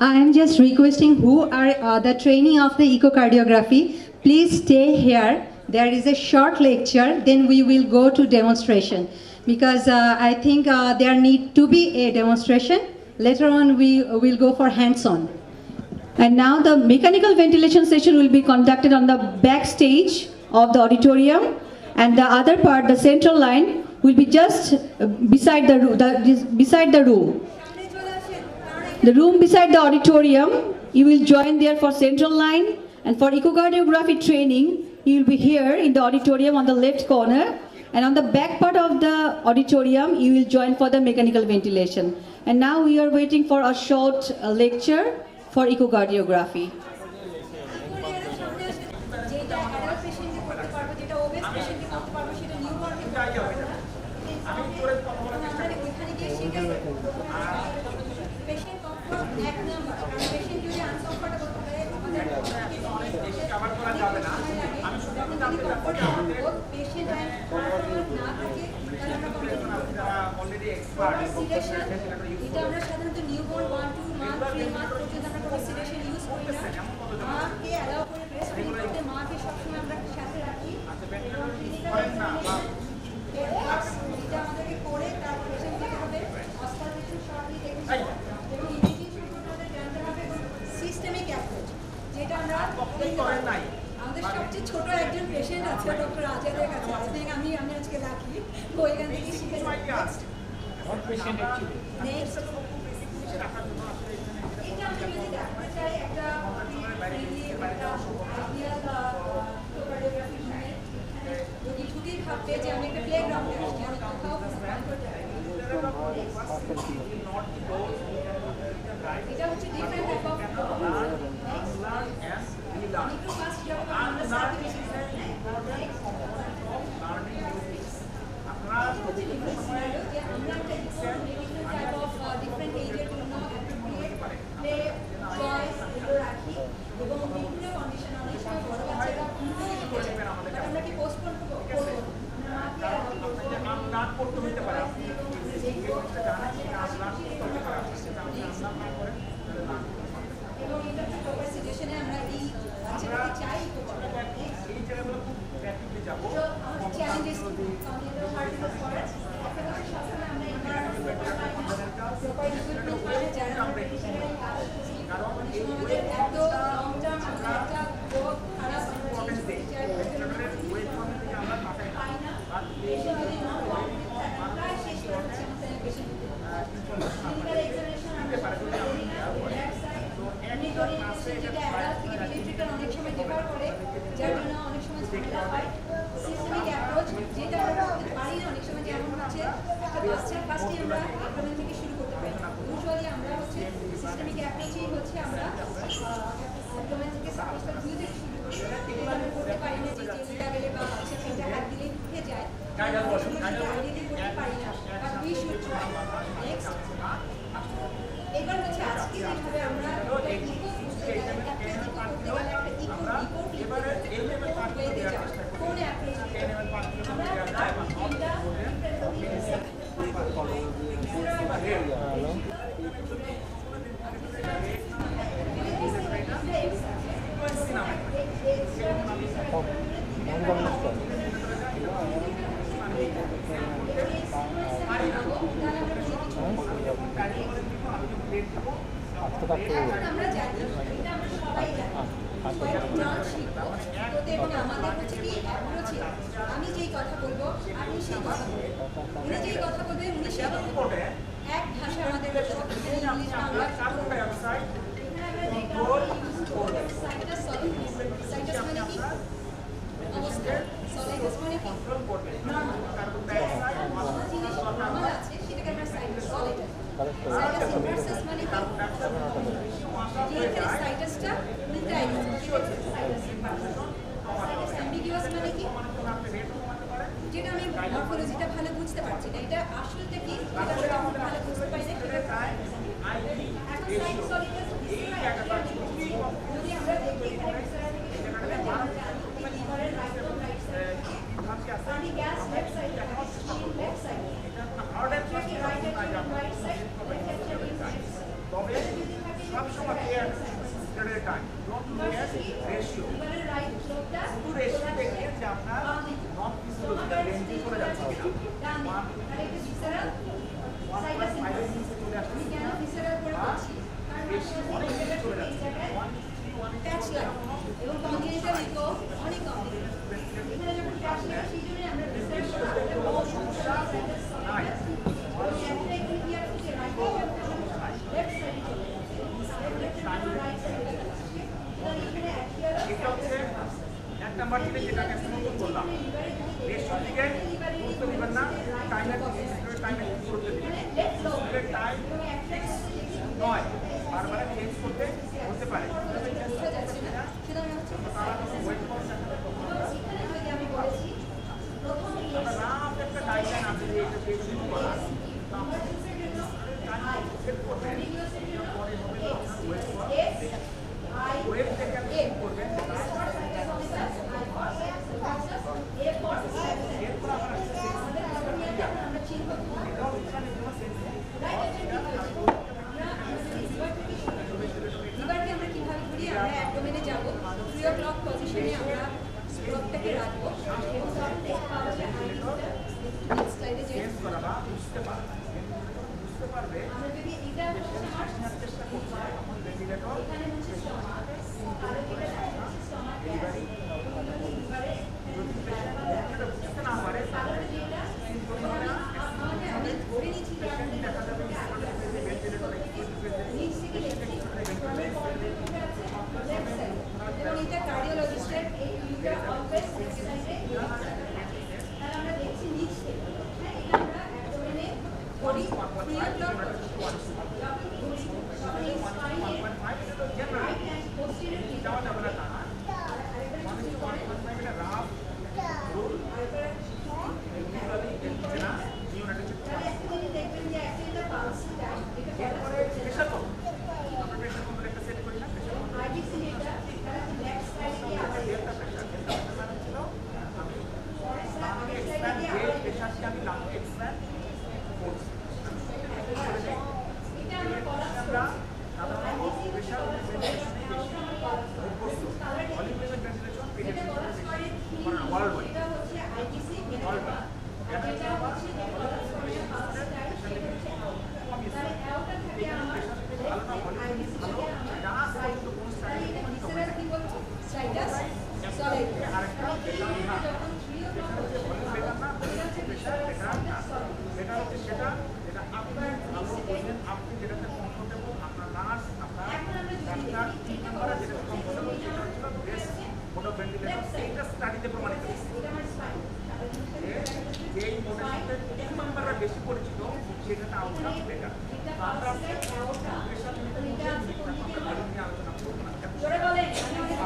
I am just requesting who are the training of the echocardiography, please stay here. There is a short lecture, then we will go to demonstration. Because I think there need to be a demonstration. Later on we will go for hands-on. And now the mechanical ventilation session will be conducted on the backstage of the auditorium, and the other part, the central line, will be just beside the room. The room beside the auditorium, you will join there for central line, and for echocardiography training, you will be here in the auditorium on the left corner, and on the back part of the auditorium, you will join for the mechanical ventilation. And now we are waiting for a short lecture for echocardiography. আমাদের সবচেয়ে ছোট একজন patient আছে doctor আজাদের কাছে আজকে আমি আজকে রাখি তো এখান থেকে শিখে next what patient actually next এটা আমি যদি দেখতে চাই একটা যদি ছুটি থাকবে যে আমি একটা প্লেগ্রাউন্ডে আসছি আমি কোথাও প্রোগ্রাম করতে পারি এটা হচ্ছে ডিফারেন্ট টাইপ অফ সব at a time. Don't look at ratio. শুধু রেশিও দেখেন যে আপনার নন ফিজিওলজিক্যাল রেঞ্জে চলে যাচ্ছে কিনা 1.5 এর নিচে চলে আসছে কিনা রেশিও অনেক বেশি চলে যাচ্ছে 1.3 এবং কনজেনিটাল ইকো অনেক কমপ্লিকেটেড এখানে যখন ক্যাশ লাগে সেই জন্য আমরা রিসার্চ সমস্যা নাই এটা হচ্ছে এক নাম্বার থেকে যেটাকে নতুন বললাম রেশিওর দিকে গুরুত্ব দিবেন না টাইমের গুরুত্ব দিবেন টাইম নয় বারবার চেঞ্জ করতে হতে পারে আমরা না একটা গাইডলাইন আছে যে এটা চেঞ্জ করা সেট করবেন পরে হবে ওয়েব থেকে আপনি করবেন এরপর আমরা লিভারকে আমরা কিভাবে করি আমরা অ্যাবডোমেনে যাব 3 o'clock পজিশনে আমরা স্ক্রবটাকে রাখবো এবং তখন দেখতে পাবো যে নেক্সট স্লাইডে যে চেঞ্জ করা বা বুঝতে পারবে আমরা যদি এটা হচ্ছে আমার চেষ্টা করতে হয় আমাদের ভেন্টিলেটর এখানে হচ্ছে স্টমাক আর এটা হচ্ছে স্টমাক লিভারে বুঝতে না পারে তাহলে যেটা আমি ধরে নিচ্ছি যে আমাদের দেখা যাবে ভেন্টিলেটর নিচ থেকে এবং এটা কার্ডিওলজিস্টের এই ভিউটা অলওয়েজ এক্সারসাইজে তাহলে আমরা দেখছি নিচ থেকে হ্যাঁ এটা আমরা অ্যাবডোমেনে করি 3 o'clock যখন ঘুরি তখন এই স্পাইনে রাইট হ্যান্ড পোস্টেরিয়র যাওয়া যাবে না টানা আরেকটা কিছু করে রাফ রুল না নিউনাটিক তাহলে একটা জিনিস দেখবেন যে অ্যাকচুয়ালি পালসটা এটা এরপরে প্রেশার কত আমরা প্রেশার কত একটা সেট করি না প্রেশার কত আইডিসি এটা তাহলে নেক্সট স্লাইডে আবার ডেল্টা প্রেশার মানে ছিল আমি লাংকে এক্সপ্যান্ড যে প্রেশারকে আমি লাংকে এক্সপ্যান্ড করছি এটা আমরা করা আমরা সাধারণত প্রেশার ভেন্টিলেশনে বেশি অভ্যস্ত ভলিউম প্রেশার ভেন্টিলেশন এটা করা করে ওয়ার্ল্ড ওয়াইড এটা হচ্ছে আইডিসি ওয়ার্ল্ড ওয়াইড এটা হচ্ছে যে করা করে পালস টাইপ সেটা হচ্ছে তাহলে এওটা থাকে আমার আইডিসি থেকে আমার তাহলে এটা ভিসেরাল কি বলবো সাইটাস সলিড আরেকটা যখন 3 সেটা হচ্ছে সেটা এটা আপনার ভালো বোঝেন আপনি যেটাতে কমফোর্টেবল আপনার নার্স আপনার ডাক্তার তিন নম্বরে যেটা কমফোর্টেবল সেটা হচ্ছে ব্রেস্ট মোটো ভেন্টিলেটর এইটা স্টাডিতে প্রমাণিত হয়েছে যেই মোটের সাথে 3 নম্বররা বেশি পরিচিত সেটাতে আউটকাম বেটার আমরা প্রেশার নিয়ে আলোচনা করবো না জোরে বলেন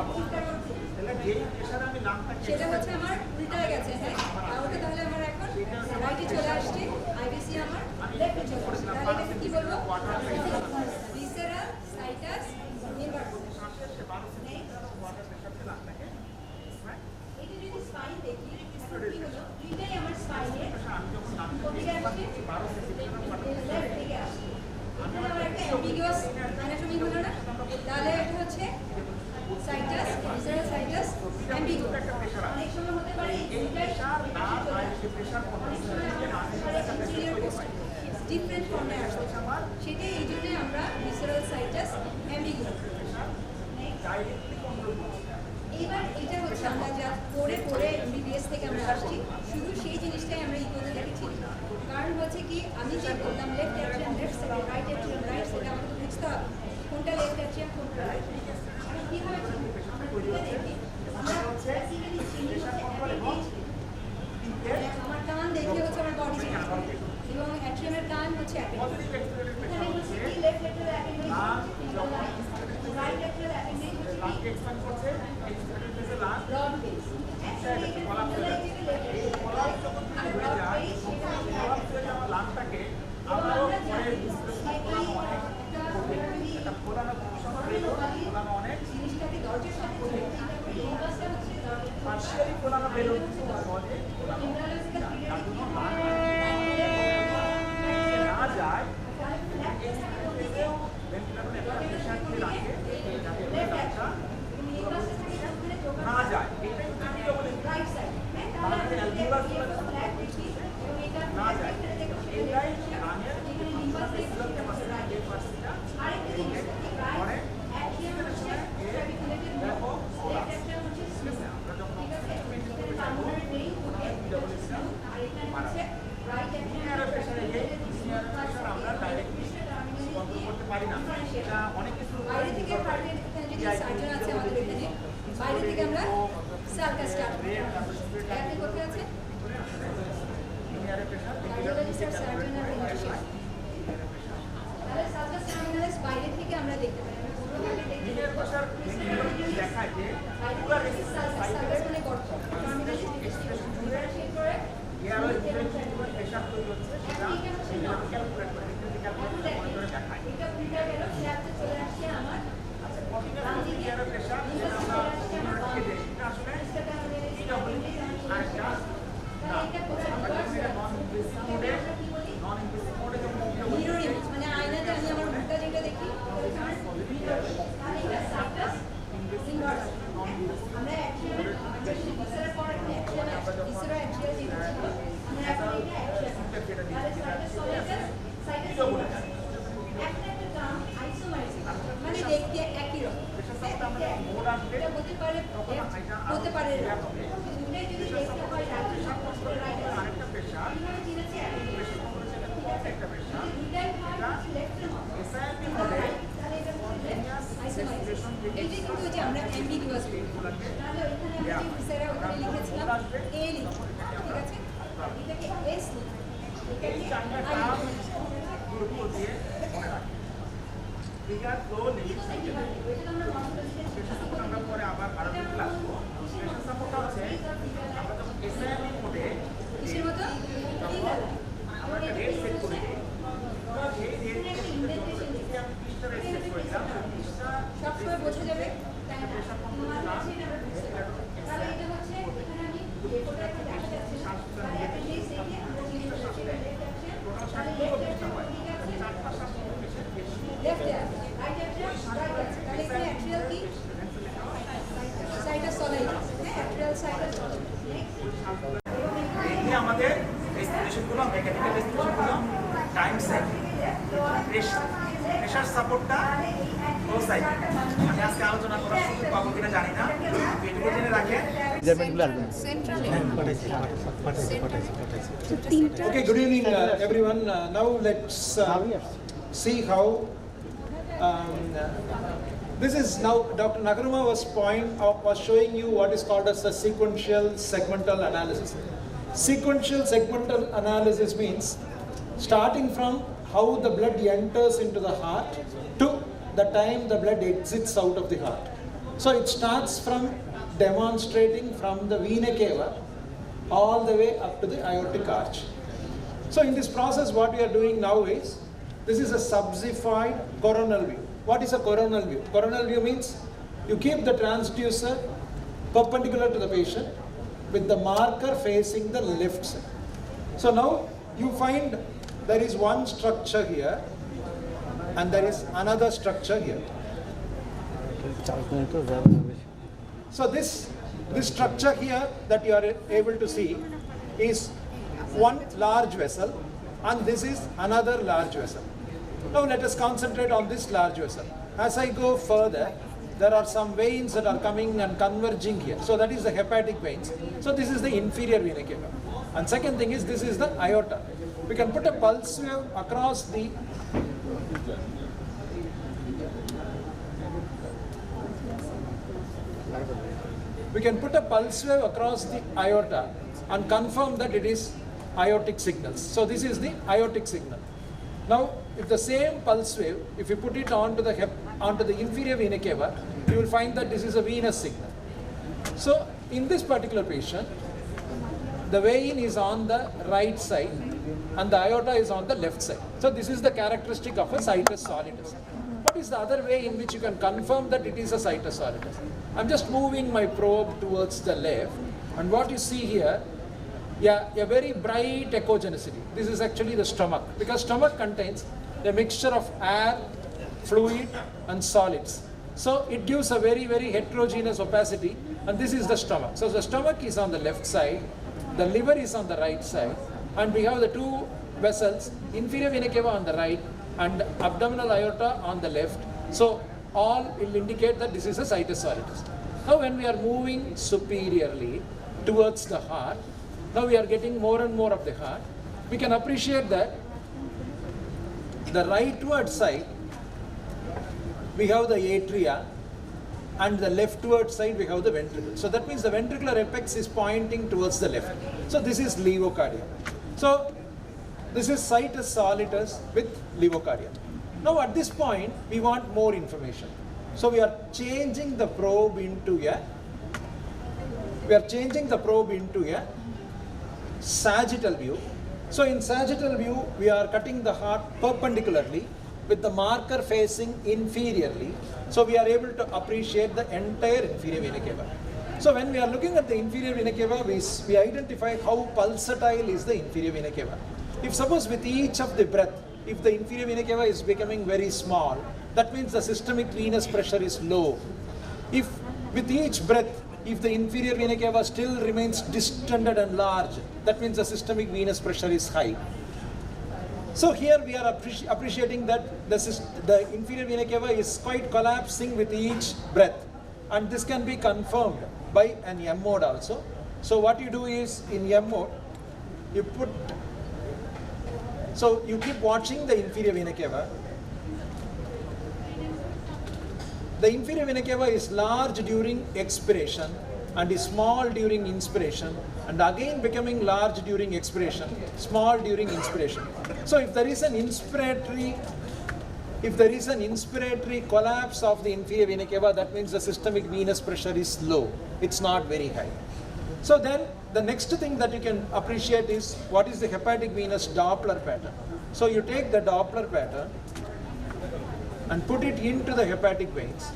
আমি চিন্তা করছি তাহলে যেই প্রেশারে আমি লাংটাকে সেটা হচ্ছে আমার উল্টায় গেছে হ্যাঁ ওটা তাহলে আমার এখন রাইটে চলে আসছে আইবিসি আমার লেফটে চলে আসছে তাহলে এটাকে কি বলবো ভিসেরাল সাইটাস ইনভার্টেড এটা যদি স্পাইন দেখি এখন কি হলো দুইটাই আমার স্পাইনে কোথায় আসছে লেফট দিকে আসছে এখানে আমার একটা অ্যাম্বিগুয়াস অ্যানাটমি হলো না তাহলে এটা হচ্ছে সাইটাস ভিসেরাল সাইটাস অ্যাম্বিগুয়াস অনেক সময় হতে পারে এই দুইটাই ডিফারেন্ট ফর্মে আসতে সেটা এই জন্য আমরা ভিসেরাল সাইটাস অ্যাম্বিগুয়াস এইবার এটা হচ্ছে আমরা যা পড়ে পড়ে এমবিবিএস থেকে আমরা আসছি শুধু সেই জিনিসটাই আমরা ইকোতে দেখেছি কারণ হচ্ছে কি আমি যে বললাম left atrium left side right atrium right side আমাকে তো বুঝতে হবে কোনটা লেফট অ্যাট্রিয়াম কোনটা রাইট আমি কীভাবে চিনি আমরা দুইটা দেখি আমরা বেসিক্যালি চিনি হচ্ছে আমার কান দেখে হচ্ছে আমার বডি চিনি এবং অ্যাট্রিয়ামের কান হচ্ছে অ্যাপেন্ডিক্স এখানে হচ্ছে কি left lateral appendix right lateral appendix হচ্ছে লাংকে এক্সপ্যান্ড করছে এক্সপ্যান্ড করছে লাং ব্রড বেস অ্যাকচুয়ালি এটা লাংটাকে আমরা পরে ডিসকাস করলাম এটা খোলানো অনেক জিনিসটাকে দরজার সাথে পার্সিয়ালি খোলানো বেলুন বলে না যায় ভেন্টিলেটর একটা প্রেশার সাথে রাখে যাতে করে দাঁতটা না যায়। এটাই হচ্ছে কি বলে তাহলে অ্যালভিউলার না যায়। এটাই রানের ভেসিকুলার ক্যাপাসিটি ক্যাপাসিটিটা পরে অক্সিজেনের সঙ্গে দেখো আমরা যখন আমরা ডাইরেক্টলি কন্ট্রোল করতে পারি না। এটা অনেক কিছু বাইরে থেকে হার্টের এখানে যদি সার্জন আছে আমাদের এখানে, বাইরে থেকে আমরা সার্কাস স্টার্ট করি। আপনি কোথায় আছেন? কার্ডিওলজিস্ট আর সার্জন আর রেডিওলজিস্ট। তাহলে সার্কাস টার্মিনালিস বাইরে থেকে আমরা দেখতে পাই। দেখায় যে সার্কাস মানে গর্ত। টার্মিনালিস ডিফারেন্সিয়েট করে এয়ারওয়ে প্রেশার তৈরি হচ্ছে সেটা ক্যালকুলেট করে দেখায়। এটা উল্টা গেল, সে আপনি চলে আসছে আমার এয়ারওয়ে প্রেশার আমরা আসলে এটা হলো আরেকটা নন ইনভেসিভ মোডে যখন মিরর ইমেজ, মানে আয়নাতে আমি আমার মুখটা যেটা দেখি তাহলে এটা সার্কাস ইনভার্স। আমরা অ্যাকচুয়ালি ভিসারা পর অ্যাকচুয়ালি ভিসারা অ্যাকচুয়ালি যেটা ছিল আমরা এখন এটা অ্যাকচুয়ালি তাহলে সার্কাস সলিটাস সাইটাস একটা টার্ম আইসোমাইসিস মানে দেখতে একই রকম। মোড আসবে এটা হতে পারে হতে পারে দুটোই যদি দেখতে হয় রাইট আরেকটা প্রেশার চিনেছি একটা প্রেশার দুটাই হয় লেফটের মতো এসআইপি মোডে তাহলে এটা আইসোমাইসিস। এইটা কিন্তু যে আমরা অ্যাম্বিগুয়াস বলি, তাহলে ওইখানে আমরা যে ভিসারা ওখানে লিখেছিলাম এ লিখি, ঠিক আছে, এটাকে এস লিখি, এই চারটা এটাকে টার্ম আই গুরুত্ব দিয়ে মনে রাখি। Figure flow limit cycle pressure support আমরা পরে আবার আরো একটু আসবো। প্রেশার সাপোর্টটা হচ্ছে আমরা যখন এসআইপি মোডে কিসের মতো ঠিক আছে আমরা একটা রেট সেট করে দিই। এই রেট আমি 30টা রেট সেট করে দিলাম। 30টা সবসময় বোঝা যাবে তাই না? তাহলে এটা হচ্ছে এখানে আমি রেকর্ডে একটা দেখা যাচ্ছে না, তাহলে একটা লিস্ট দেখে আমরা ক্লিক করছি লেফট অ্যাকশন, তাহলে লেফট অ্যাকশন ঠিক আছে, লেফট আছে, রাইট অ্যাকশন রাইট আছে, তাহলে এখানে অ্যাকচুয়াল কি সাইটাস সলাইটাস, হ্যাঁ অ্যাকচুয়াল সাইটাস সলাইটাস। এই যে আমাদের এক্সপ্রেশনগুলো মেকানিক্যাল এক্সপ্রেশনগুলো টাইম সাইকেল প্রেশার সাপোর্টটা লো সাইকেল। আমি আজকে আলোচনা করার সুযোগ পাবো কিনা জানি না, এটুকু জেনে রাখেন। Okay, good evening, everyone. Now let's see how this is now Dr. Nagaruma was showing you what is called as the sequential segmental analysis. Sequential segmental analysis means starting from how the blood enters into the heart to the time the blood exits out of the heart. So it starts from demonstrating from the vena cava all the way up to the aortic arch. So in this process what we are doing now is, this is a subxifoid coronal view. What is a coronal view? Coronal view means you keep the transducer perpendicular to the patient with the marker facing the left side. So now you find there is one structure here and there is another structure here. So this structure here that you are able to see is one large vessel and this is another large vessel. Now let us concentrate on this large vessel. As I go further, there are some veins that are coming and converging here. So that is the hepatic veins. So this is the inferior vena cava. And second thing is, this is the aorta. We can put a pulse wave across the aorta and confirm that it is aortic signals. So this is the aortic signal. Now, if the same pulse wave, if you put it onto the inferior vena cava, you will find that this is a venous signal. So in this particular patient, the vein is on the right side and the aorta is on the left side. So this is the characteristic of a situs solidus. What is the other way in which you can confirm that it is a situs solidus? I'm just moving my probe towards the left, and what you see here, a very bright echogenicity. This is actually the stomach, because stomach contains a mixture of air fluid and solids. So it gives a very, very heterogeneous opacity, and this is the stomach. So the stomach is on the left side, the liver is on the right side, and we have the two vessels, inferior vena cava on the right and abdominal aorta on the left. So all will indicate that this is a situs solitus. Now when we are moving superiorly towards the heart, now we are getting more and more of the heart. We can appreciate that the rightward side we have the atria, and the leftward side we have the ventricle. So that means the ventricular apex is pointing towards the left. So this is levocardia. So this is situs solitus with levocardia. Now at this point we want more information. So we are changing the probe into a sagittal view. So in sagittal view we are cutting the heart perpendicularly with the marker facing inferiorly, so we are able to appreciate the entire inferior vena cava. So when we are looking at the inferior vena cava, we identify how pulsatile is the inferior vena cava. If suppose with each of the breath, if the inferior vena cava is becoming very small, that means the systemic venous pressure is low. If with each breath, if the inferior vena cava still remains distended and large, that means the systemic venous pressure is high. So here we are appreciating that the inferior vena cava is quite collapsing with each breath, and this can be confirmed by an M mode also. So what you do is in M mode, you keep watching the inferior vena cava. The inferior vena cava is large during expiration and is small during inspiration, and again becoming large during expiration, small during inspiration. So if there is an inspiratory collapse of the inferior vena cava, that means the systemic venous pressure is low. It's not very high. So then the next thing that you can appreciate is what is the hepatic venous Doppler pattern. So you take the Doppler pattern and put it into the hepatic veins,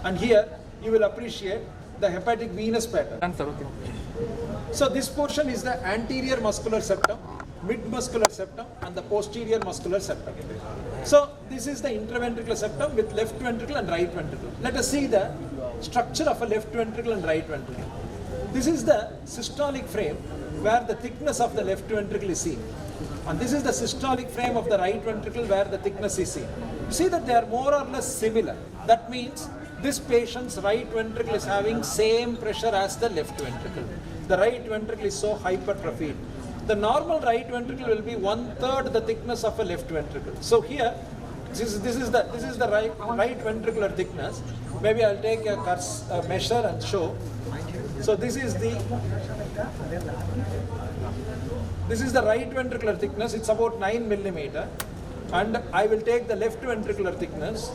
and here you will appreciate the hepatic venous pattern. So this portion is the anterior muscular septum, mid muscular septum, and the posterior muscular septum. So this is the interventricular septum with left ventricle and right ventricle. Let us see the structure of a left ventricle and right ventricle. This is the systolic frame where the thickness of the left ventricle is seen, and this is the systolic frame of the right ventricle where the thickness is seen. You see that they are more or less similar. That means this patient's right ventricle is having same pressure as the left ventricle. The right ventricle is so hypertrophied. The normal right ventricle will be 1/3 the thickness of a left ventricle. So here, this is the right ventricular thickness. Maybe I'll take a measure and show. So this is the right ventricular thickness. It's about 9 millimeter, and I will take the left ventricular thickness.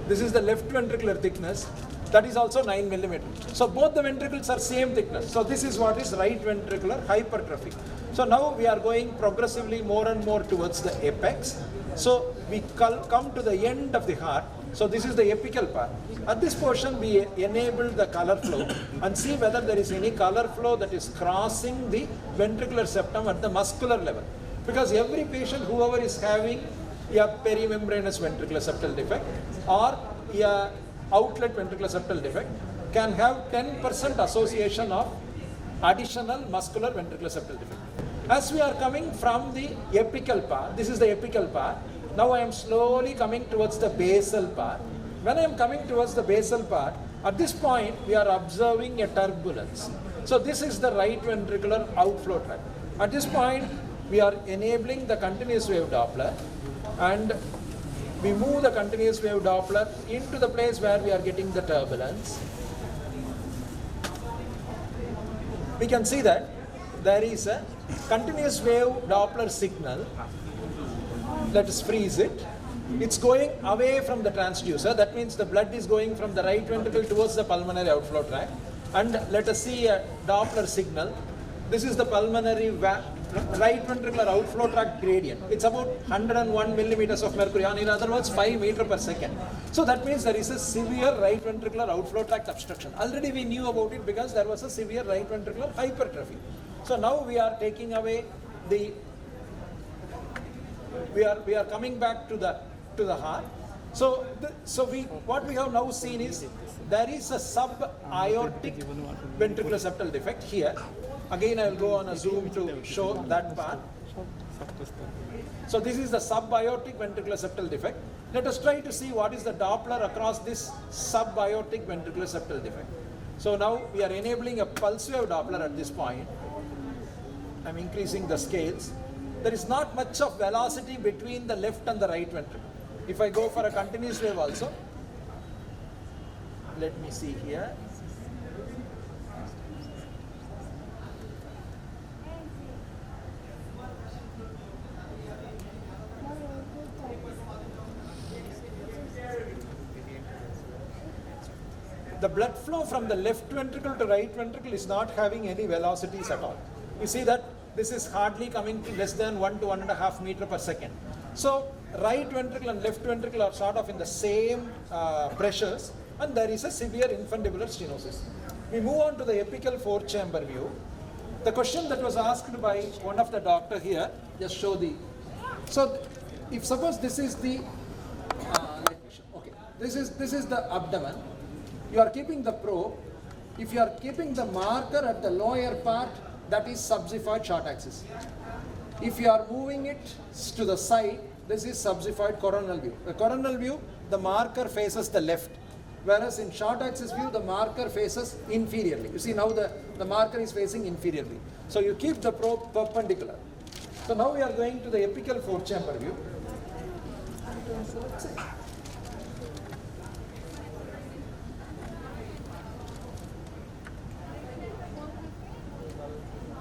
This is the left ventricular thickness. That is also 9 millimeter. So both the ventricles are same thickness. So this is what is right ventricular hypertrophy. So now we are going progressively more and more towards the apex. So we come to the end of the heart. So this is the apical part. At this portion we enable the color flow and see whether there is any color flow that is crossing the ventricular septum at the muscular level. Because every patient, whoever is having a perimembranous ventricular septal defect or a outlet ventricular septal defect can have 10% association of additional muscular ventricular septal defect. As we are coming from the apical part, this is the apical part. Now I am slowly coming towards the basal part. When I am coming towards the basal part, at this point we are observing a turbulence. So this is the right ventricular outflow tract. At this point we are enabling the continuous wave Doppler, and we move the continuous wave Doppler into the place where we are getting the turbulence. We can see that there is a continuous wave Doppler signal. Let us freeze it. It's going away from the transducer. That means the blood is going from the right ventricle towards the pulmonary outflow tract. And let us see a Doppler signal. This is the pulmonary right ventricular outflow tract gradient. It's about 101 millimeters of mercury, or in other words 5 meters per second. So that means there is a severe right ventricular outflow tract obstruction. Already we knew about it because there was a severe right ventricular hypertrophy. So now we are taking away the we are coming back to the heart. So what we have now seen is there is a sub-aortic ventricular septal defect here. Again, I will go on a zoom to show that part. So this is the sub-aortic ventricular septal defect. Let us try to see what is the Doppler across this sub-aortic ventricular septal defect. So now we are enabling a pulse wave Doppler at this point. I'm increasing the scales. There is not much of velocity between the left and the right ventricle. If I go for a continuous wave also, let me see here. The blood flow from the left ventricle to right ventricle is not having any velocities at all. You see that this is hardly coming to less than 1 to 1.5 meter per second. So right ventricle and left ventricle are sort of in the same pressures, and there is a severe infundibular stenosis. We move on to the apical four-chamber view. The question that was asked by one of the doctor here, just show the. So if suppose this is the, let me show. Okay, this is the abdomen. You are keeping the probe. If you are keeping the marker at the lower part, that is subxiphoid short axis. If you are moving it to the side, this is subxiphoid coronal view. The coronal view, the marker faces the left, whereas in short axis view, the marker faces inferiorly. You see now the marker is facing inferiorly. So you keep the probe perpendicular. So now we are going to the apical four-chamber view.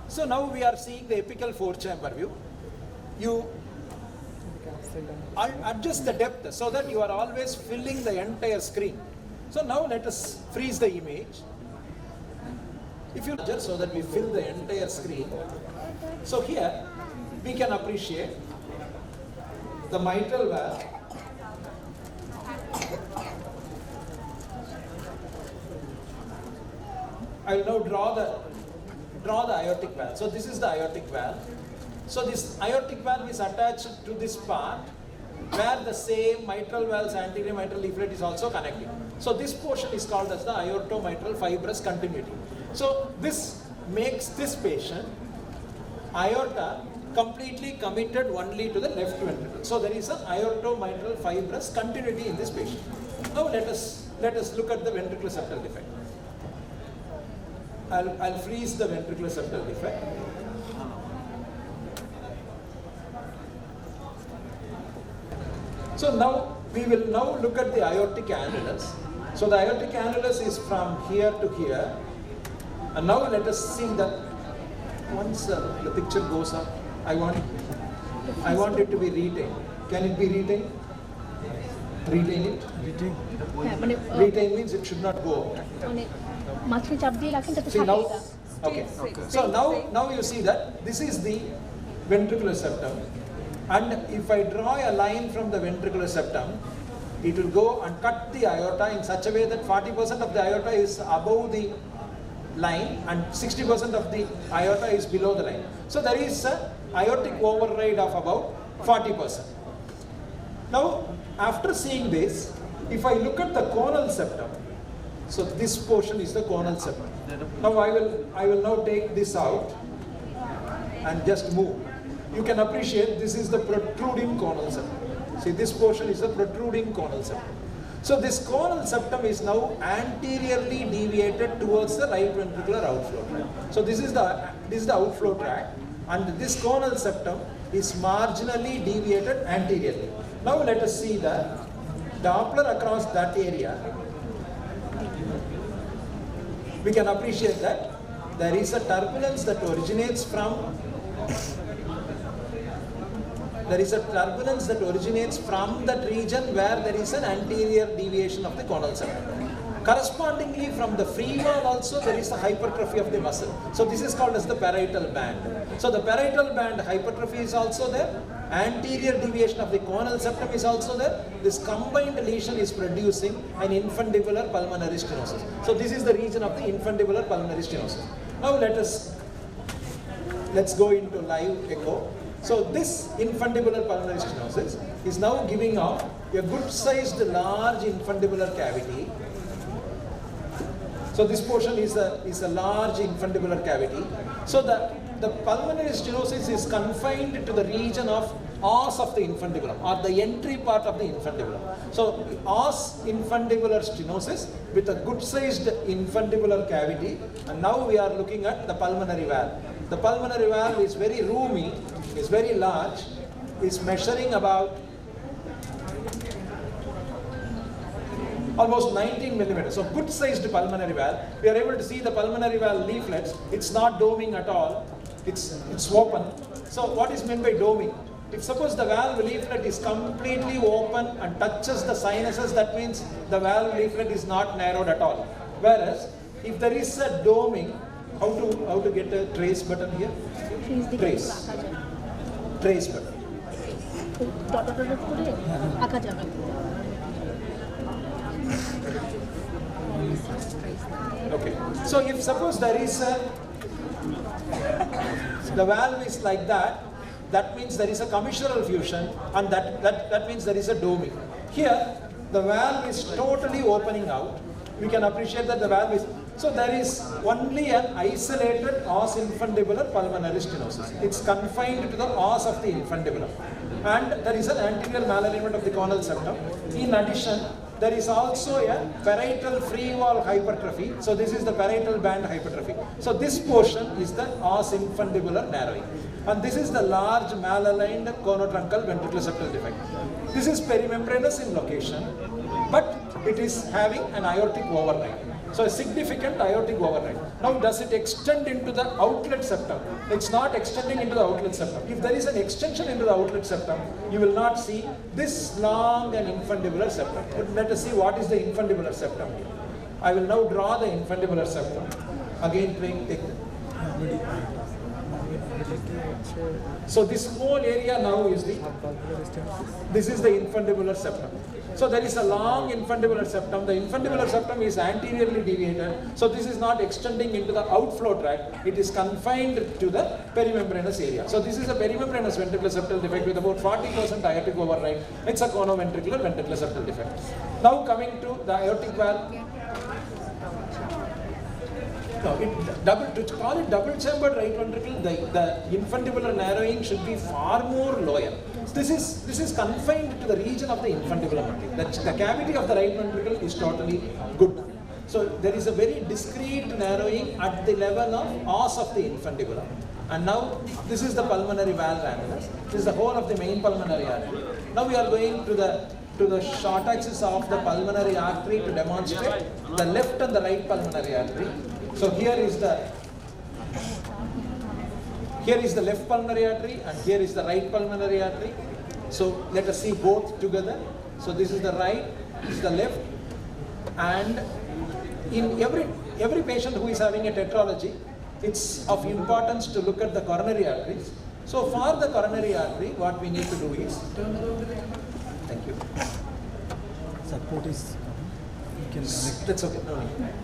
So now we are seeing the apical four-chamber view. You adjust the depth so that you are always filling the entire screen. So now let us freeze the image. If you adjust so that we fill the entire screen. So here we can appreciate the mitral valve. I will now draw the aortic valve. So this is the aortic valve. So this aortic valve is attached to this part where the same mitral valve's anterior mitral leaflet is also connecting. So this portion is called as the aortomitral fibrous continuity. So this makes this patient aorta completely committed only to the left ventricle. So there is an aortomitral fibrous continuity in this patient. Now let us look at the ventricular septal defect. I'll freeze the ventricular septal defect. So now we will now look at the aortic annulus. So the aortic annulus is from here to here. And now let us see that once the picture goes up, I want it to be retained. Can it be retained? Retain it? Retain means it should not go up. See now, okay. So now you see that this is the ventricular septum, and if I draw a line from the ventricular septum, it will go and cut the aorta in such a way that 40% of the aorta is above the line and 60% of the aorta is below the line. So there is an aortic override of about 40%. Now after seeing this, if I look at the conal septum, so this portion is the conal septum. Now I will now take this out and just move. You can appreciate this is the protruding conal septum. See, this portion is the protruding conal septum. So this conal septum is now anteriorly deviated towards the right ventricular outflow tract. So this is the outflow tract, and this conal septum is marginally deviated anteriorly. Now let us see the Doppler across that area. We can appreciate that there is a turbulence that originates from that region where there is an anterior deviation of the conal septum. Correspondingly, from the free wall also there is a hypertrophy of the muscle. So this is called as the parietal band. So the parietal band hypertrophy is also there. Anterior deviation of the conal septum is also there. This combined lesion is producing an infundibular pulmonary stenosis. So this is the region of the infundibular pulmonary stenosis. Now let's go into live echo. So this infundibular pulmonary stenosis is now giving off a good-sized large infundibular cavity. So this portion is a large infundibular cavity. So the pulmonary stenosis is confined to the region of os of the infundibulum, or the entry part of the infundibulum. So os infundibular stenosis with a good-sized infundibular cavity, and now we are looking at the pulmonary valve. The pulmonary valve is very roomy, is very large, is measuring about almost 19 millimeters. So good sized pulmonary valve. We are able to see the pulmonary valve leaflets. It's not doming at all. It's open. So what is meant by doming? If suppose the valve leaflet is completely open and touches the sinuses, that means the valve leaflet is not narrowed at all. Whereas if there is a doming, how to get a trace button here? Trace. Trace button. Okay. So if suppose there is the valve is like that, that means there is a commissural fusion, and that means there is a doming. Here, the valve is totally opening out. We can appreciate that the valve is, so there is only an isolated os infundibular pulmonary stenosis. It's confined to the os of the infundibulum. And there is an anterior malalignment of the coronal septum. In addition, there is also a parietal free wall hypertrophy. So this is the parietal band hypertrophy. So this portion is the os infundibular narrowing. And this is the large malaligned conotruncal ventricular-septal defect. This is perimembranous in location, but it is having an aortic override. So a significant aortic override. Now does it extend into the outlet septum? It's not extending into the outlet septum. If there is an extension into the outlet septum, you will not see this long and infundibular septum. But let us see what is the infundibular septum. I will now draw the infundibular septum. Again, take the. So this whole area now is this is the infundibular septum. So there is a long infundibular septum. The infundibular septum is anteriorly deviated. So this is not extending into the outflow tract. It is confined to the perimembranous area. So this is a perimembranous ventricular-septal defect with about 40% aortic override. It's a conoventricular ventricular-septal defect. Now coming to the aortic valve. No, to call it double-chambered right ventricle, the infundibular narrowing should be far more lower. This is confined to the region of the infundibulum only. The cavity of the right ventricle is totally good. So there is a very discrete narrowing at the level of os of the infundibulum. And now this is the pulmonary valve annulus. This is the whole of the main pulmonary artery. Now we are going to the short axis of the pulmonary artery to demonstrate the left and the right pulmonary artery. So here is the left pulmonary artery and here is the right pulmonary artery. So let us see both together. So this is the right, this is the left, and in every patient who is having a tetralogy, it's of importance to look at the coronary arteries. So for the coronary artery, what we need to do is, thank you. Support is, you can connect. That's okay, no,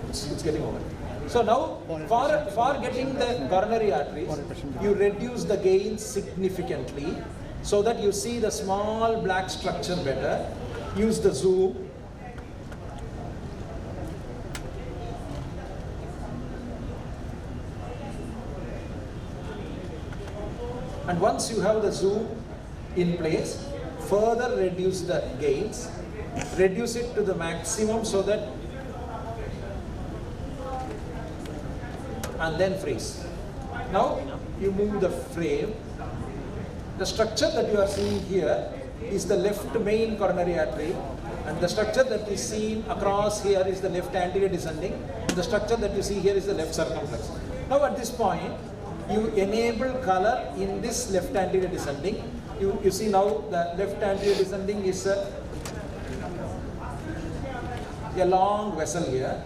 it's getting over. So now, for getting the coronary arteries, you reduce the gain significantly so that you see the small black structure better. Use the zoom. And once you have the zoom in place, further reduce the gains. Reduce it to the maximum so that, and then freeze. Now you move the frame. The structure that you are seeing here is the left main coronary artery, and the structure that is seen across here is the left anterior descending, and the structure that you see here is the left circumflex. Now at this point, you enable color in this left anterior descending. You see now the left anterior descending is a long vessel here.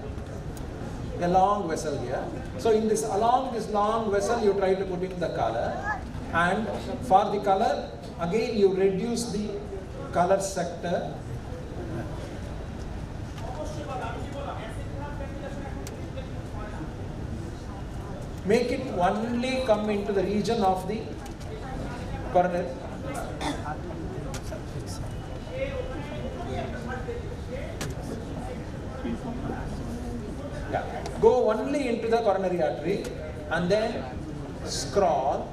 A long vessel here. So in this, along this long vessel, you try to put in the color, and for the color, again you reduce the color sector. Make it only come into the region of the coronary. Yeah. Go only into the coronary artery and then scroll.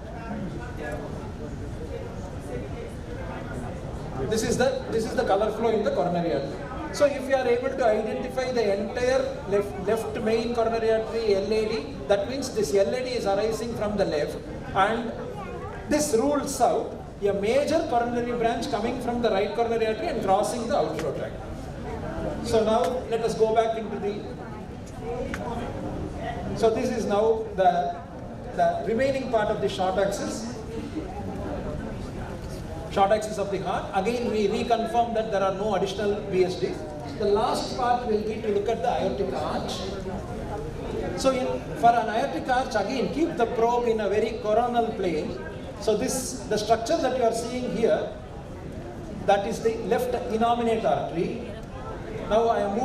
This is the color flow in the coronary artery. So if you are able to identify the entire left main coronary artery LAD, that means this LAD is arising from the left, and this rules out a major coronary branch coming from the right coronary artery and crossing the outflow tract. So now let us go back into the. So this is now the remaining part of the short axis of the heart. Again, we reconfirm that there are no additional VSDs. The last part will be to look at the aortic arch. So for an aortic arch, again, keep the probe in a very coronal plane. So the structure that you are seeing here, that is the left innominate artery. Now I am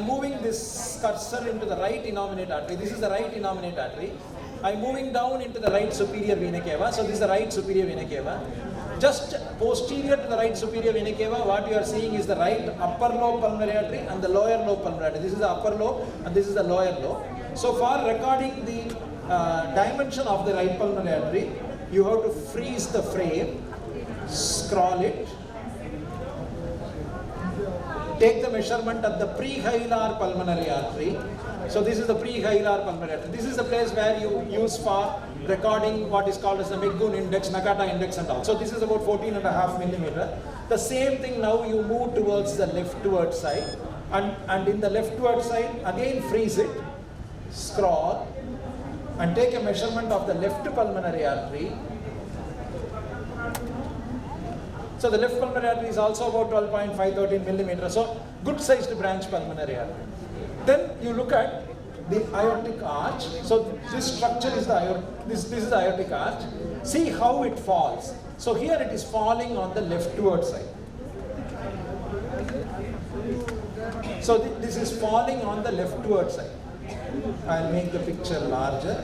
moving this cursor into the right innominate artery. This is the right innominate artery. I am moving down into the right superior vena cava. So this is the right superior vena cava. Just posterior to the right superior vena cava, what you are seeing is the right upper lobe pulmonary artery and the lower lobe pulmonary artery. This is the upper lobe and this is the lower lobe. So for recording the dimension of the right pulmonary artery, you have to freeze the frame, scroll it, take the measurement at the prehilar pulmonary artery. So this is the prehilar pulmonary artery. This is the place where you use for recording what is called as the McGoon index, Nakata index and all. So this is about 14.5 millimeter. The same thing now you move towards the leftward side, and in the leftward side again freeze it, scroll and take a measurement of the left pulmonary artery. So the left pulmonary artery is also about 12.513 millimeter. So good sized branch pulmonary artery. Then you look at the aortic arch. So this structure is this is the aortic arch. See how it falls. So here it is falling on the leftward side. So this is falling on the leftward side. I'll make the picture larger.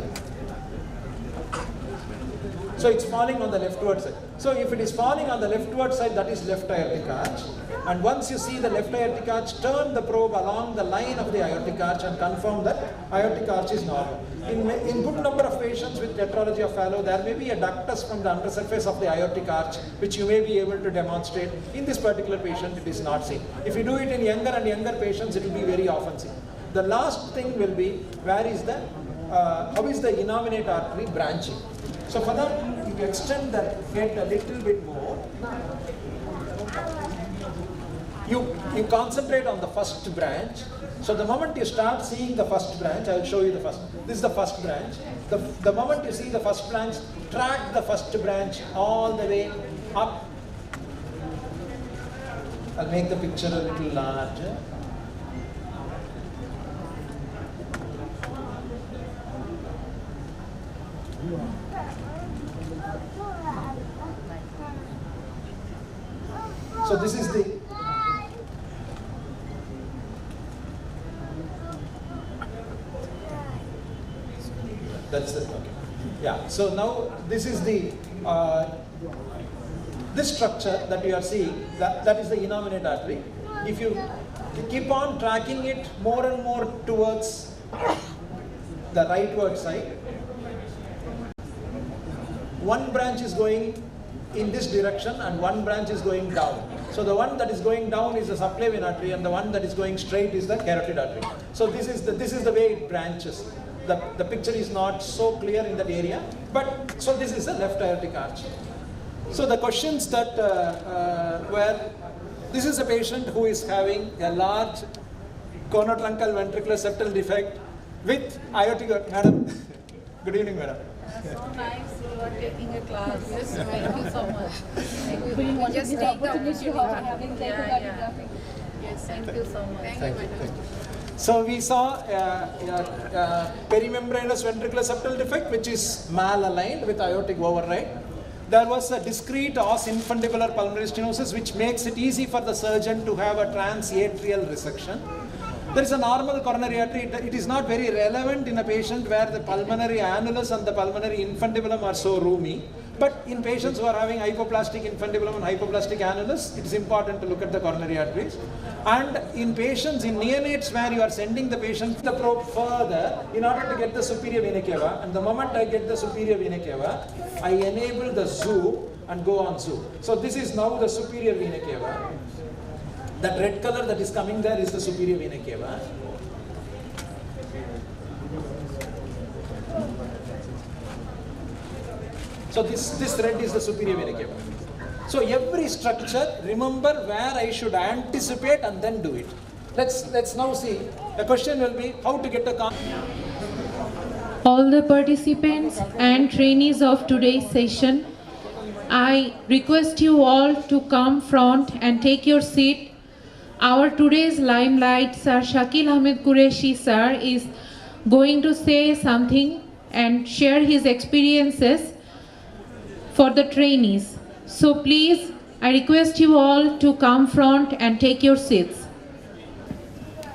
So it's falling on the leftward side. So if it is falling on the leftward side, that is left aortic arch. And once you see the left aortic arch, turn the probe along the line of the aortic arch and confirm that aortic arch is normal. In good number of patients with tetralogy of Fallot, there may be a ductus from the undersurface of the aortic arch, which you may be able to demonstrate. In this particular patient, it is not seen. If you do it in younger and younger patients, it will be very often seen. The last thing will be, how is the innominate artery branching? So for that, you extend the head a little bit more. You concentrate on the first branch. So the moment you start seeing the first branch, I will show you the first. This is the first branch. The moment you see the first branch, track the first branch all the way up. I'll make the picture a little larger. So this is that's it. Okay. Yeah. So now this is this structure that you are seeing. That is the innominate artery. If you keep on tracking it more and more towards the rightward side, one branch is going in this direction and one branch is going down. So the one that is going down is the subclavian artery and the one that is going straight is the carotid artery. So this is the way it branches. The picture is not so clear in that area, but so this is the left aortic arch. So the questions that this is a patient who is having a large conotruncal ventricular septal defect with aortic. Madam, good evening, madam. So nice you are taking a class. Yes, thank you so much. Thank you. Just take the opportunity. Yes, thank you so much. Thank you. So we saw perimembranous ventricular septal defect, which is malaligned with aortic override. There was a discrete os infundibular pulmonary stenosis, which makes it easy for the surgeon to have a transatrial resection. There is a normal coronary artery. It is not very relevant in a patient where the pulmonary annulus and the pulmonary infundibulum are so roomy. But in patients who are having hypoplastic infundibulum and hypoplastic annulus, it is important to look at the coronary arteries. And in patients, in neonates where you are sending the patient the probe further in order to get the superior vena cava, and the moment I get the superior vena cava, I enable the zoom and go on zoom. So this is now the superior vena cava. That red color that is coming there is the superior vena cava. So this red is the superior vena cava. So every structure, remember where I should anticipate and then do it. Let's now see. The question will be how to get a All the participants and trainees of today's session, I request you all to come front and take your seat. Our today's limelight, Sir Shakil Ahmed Qureshi sir, is going to say something and share his experiences for the trainees. So please, I request you all to come front and take your seats.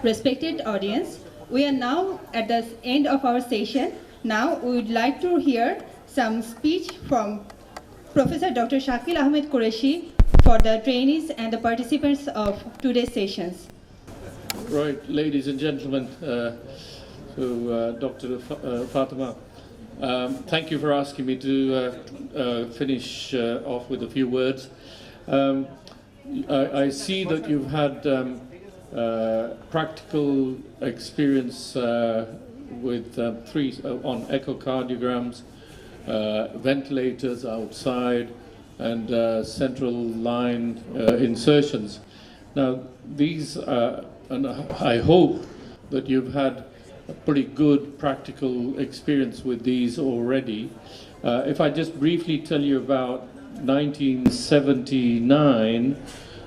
Respected audience, we are now at the end of our session. Now we would like to hear some speech from Professor Dr. Shakil Ahmed Qureshi for the trainees and the participants of today's sessions. Right, ladies and gentlemen, Dr. Fatima, thank you for asking me to finish off with a few words. I see that you've had practical experience with on echocardiograms, ventilators outside, and central line insertions. Now, these, and I hope that you've had a pretty good practical experience with these already. If I just briefly tell you about 1979,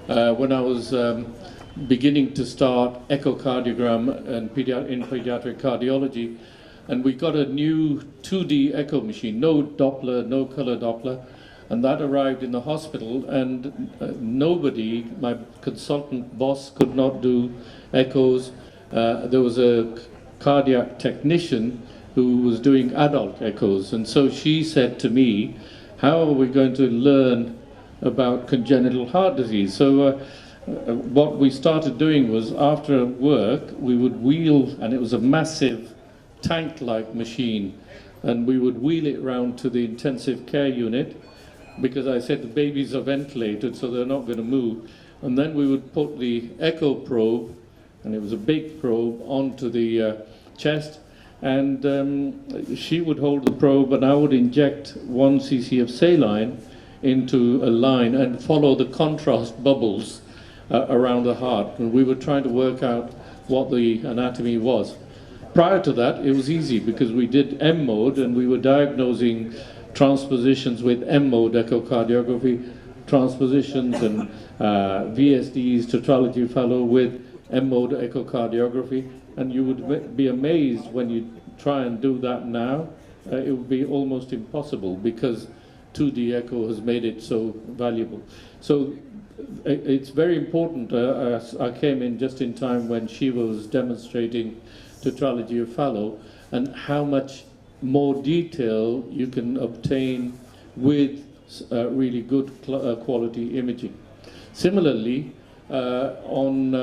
when I was beginning to start echocardiogram in pediatric cardiology, and we got a new 2D echo machine, no Doppler, no color Doppler, and that arrived in the hospital, and nobody, my consultant boss, could not do echoes. There was a cardiac technician who was doing adult echoes, and so she said to me, how are we going to learn about congenital heart disease? So what we started doing was, after work, we would wheel, and it was a massive tank-like machine, and we would wheel it round to the intensive care unit, because I said the babies are ventilated, so they're not going to move. And then we would put the echo probe, and it was a big probe, onto the chest, and she would hold the probe, and I would inject 1 cc of saline into a line and follow the contrast bubbles around the heart. And we were trying to work out what the anatomy was. Prior to that, it was easy, because we did M mode, and we were diagnosing transpositions with M mode echocardiography, transpositions and VSDs, tetralogy fellow, with M mode echocardiography. And you would be amazed when you try and do that now. It would be almost impossible, because 2D echo has made it so valuable. So it's very important. I came in just in time when she was demonstrating tetralogy of Fallot, and how much more detail you can obtain with really good quality imaging. Similarly, on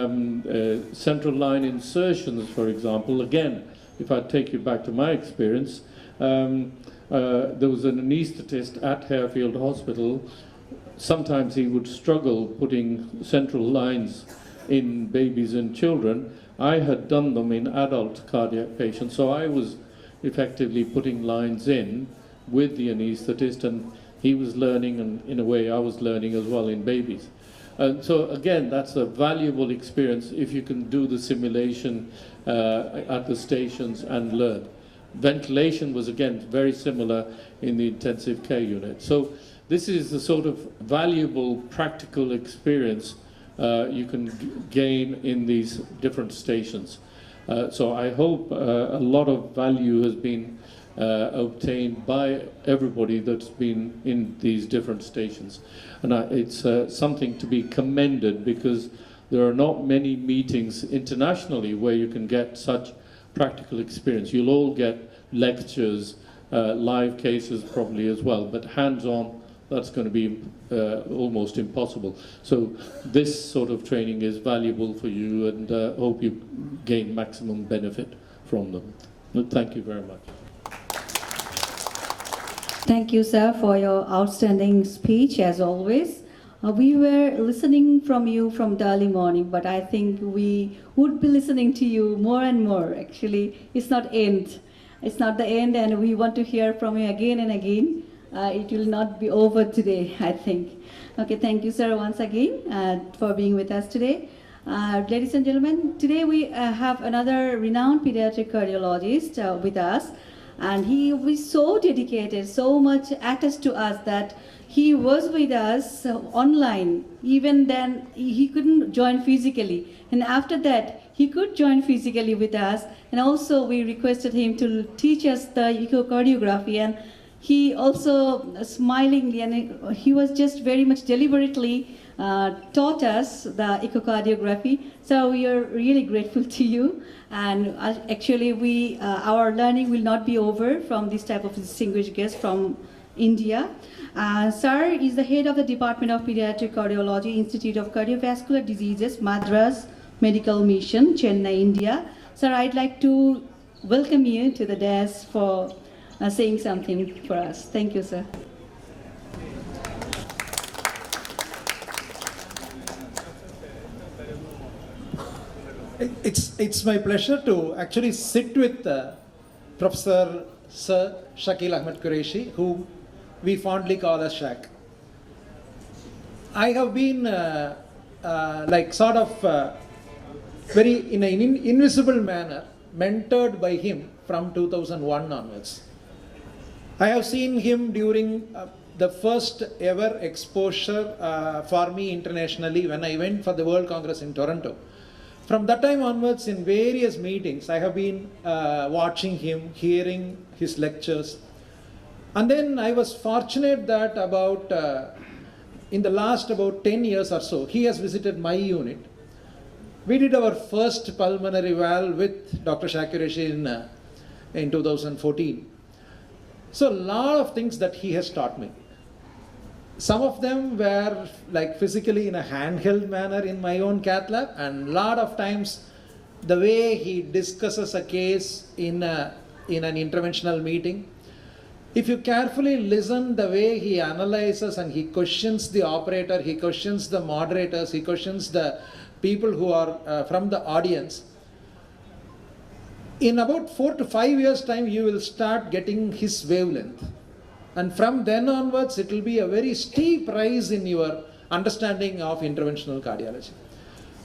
central line insertions, for example, again, if I take you back to my experience, there was an anaesthetist at Harefield Hospital. Sometimes he would struggle putting central lines in babies and children. I had done them in adult cardiac patients, so I was effectively putting lines in with the anaesthetist, and he was learning, and in a way I was learning as well in babies. And so again, that's a valuable experience if you can do the simulation at the stations and learn. Ventilation was again very similar in the intensive care unit. So this is the sort of valuable practical experience you can gain in these different stations. So I hope a lot of value has been obtained by everybody that's been in these different stations. And it's something to be commended, because there are not many meetings internationally where you can get such practical experience. You'll all get lectures live cases probably as well, but hands-on, that's going to be almost impossible. So this sort of training is valuable for you, and hope you gain maximum benefit from them. Thank you very much. Thank you, sir, for your outstanding speech, as always. We were listening from you from the early morning, but I think we would be listening to you more and more. Actually, it's not end. It's not the end, and we want to hear from you again and again. It will not be over today, I think. Okay, thank you, sir, once again for being with us today. Ladies and gentlemen, today we have another renowned pediatric cardiologist with us, and he was so dedicated, so much attached to us that he was with us online. Even then, he couldn't join physically. And after that, he could join physically with us. And also, we requested him to teach us the echocardiography. And he also smilingly, and he was just very much deliberately taught us the echocardiography. So we are really grateful to you. And actually, our learning will not be over from this type of distinguished guest from India. Sir is the head of the Department of Pediatric Cardiology, Institute of Cardiovascular Diseases, Madras Medical Mission, Chennai, India. Sir, I'd like to welcome you to the dais for saying something for us. Thank you, sir. It's my pleasure to actually sit with Professor Sir Shakeel Ahmed Qureshi, whom we fondly call as Shaq. I have been very in an invisible manner mentored by him from 2001 onwards. I have seen him during the first ever exposure for me internationally when I went for the World Congress in Toronto. From that time onwards, in various meetings, I have been watching him, hearing his lectures. And then I was fortunate that in the last about 10 years or so, he has visited my unit. We did our first pulmonary valve with Dr. Shaq Qureshi in 2014. So a lot of things that he has taught me. Some of them were like physically in a handheld manner in my own cath lab, and a lot of times the way he discusses a case in an interventional meeting. If you carefully listen the way he analyzes and he questions the operator, he questions the moderators, he questions the people who are from the audience, in about 4 to 5 years time you will start getting his wavelength. And from then onwards, it will be a very steep rise in your understanding of interventional cardiology.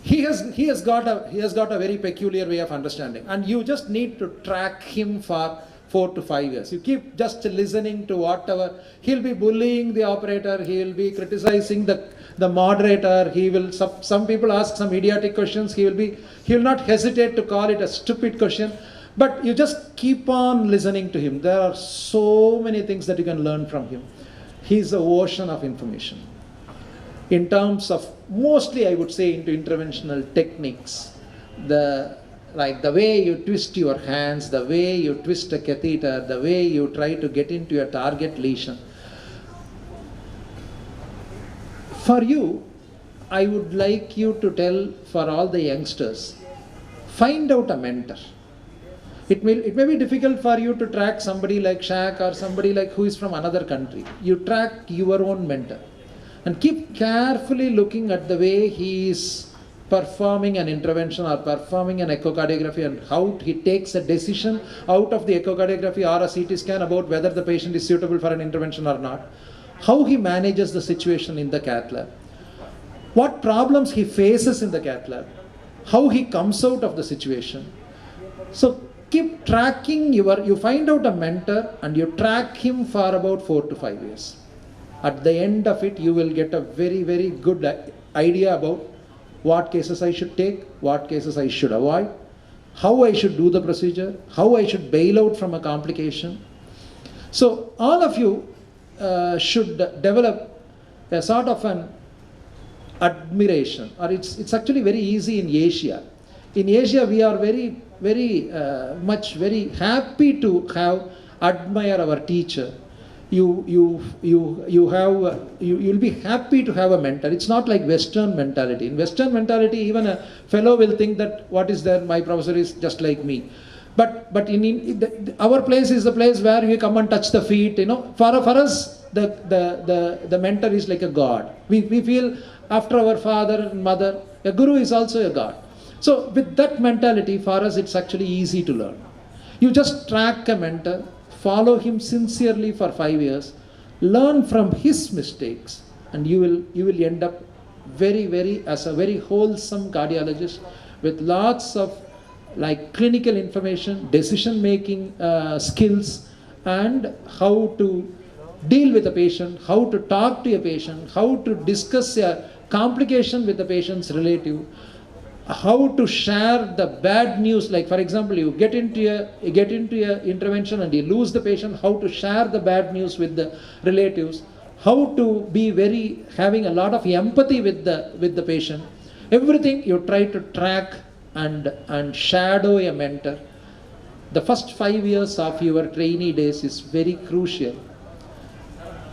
He has got a very peculiar way of understanding, and you just need to track him for 4 to 5 years. You keep just listening to whatever. He'll be bullying the operator. He'll be criticizing the moderator. He will. Some people ask some idiotic questions. He will not hesitate to call it a stupid question. But you just keep on listening to him. There are so many things that you can learn from him. He's an ocean of information. In terms of, mostly I would say into interventional techniques, the way you twist your hands, the way you twist a catheter, the way you try to get into a target lesion. For you, I would like you to tell for all the youngsters, find out a mentor. It may be difficult for you to track somebody like Shaq or somebody like who is from another country. You track your own mentor and keep carefully looking at the way he is performing an intervention or performing an echocardiography and how he takes a decision out of the echocardiography or a CT scan about whether the patient is suitable for an intervention or not. How he manages the situation in the cath lab. What problems he faces in the cath lab. How he comes out of the situation. So keep tracking you find out a mentor and you track him for about 4 to 5 years. At the end of it, you will get a very, very good idea about what cases I should take, what cases I should avoid, how I should do the procedure, how I should bail out from a complication. So all of you should develop a sort of an admiration, or it's actually very easy in Asia. In Asia, we are very happy to have admire our teacher. You'll be happy to have a mentor. It's not like Western mentality. In Western mentality, even a fellow will think that what is there, my professor is just like me. But our place is the place where we come and touch the feet. For us, the mentor is like a god. We feel after our father and mother, a guru is also a god. So with that mentality, for us, it's actually easy to learn. You just track a mentor, follow him sincerely for 5 years, learn from his mistakes, and you will end up as a very wholesome cardiologist with lots of clinical information, decision making skills, and how to deal with a patient, how to talk to a patient, how to discuss a complication with the patient's relative, how to share the bad news. Like for example, you get into a intervention and you lose the patient, how to share the bad news with the relatives, how to be having a lot of empathy with the patient. Everything you try to track and shadow a mentor. The first 5 years of your trainee days is very crucial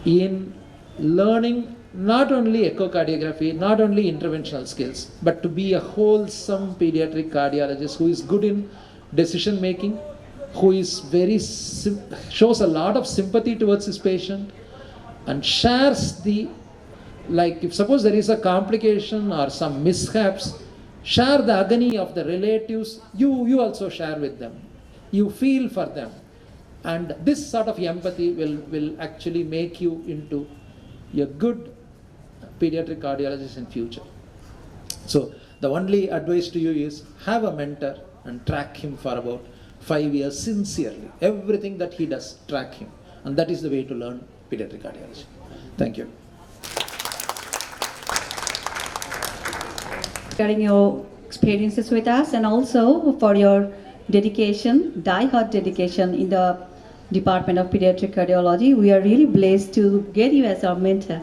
in learning not only echocardiography, not only interventional skills, but to be a wholesome pediatric cardiologist who is good in decision making, who is shows a lot of sympathy towards his patient, and shares if suppose there is a complication or some mishaps, share the agony of the relatives. You also share with them. You feel for them, and this sort of empathy will actually make you into a good pediatric cardiologist in future. So the only advice to you is have a mentor and track him for about 5 years sincerely. Everything that he does, track him, and that is the way to learn pediatric cardiology. Thank you. Sharing your experiences with us, and also for your dedication, die-hard dedication in the Department of Pediatric Cardiology. We are really blessed to get you as our mentor.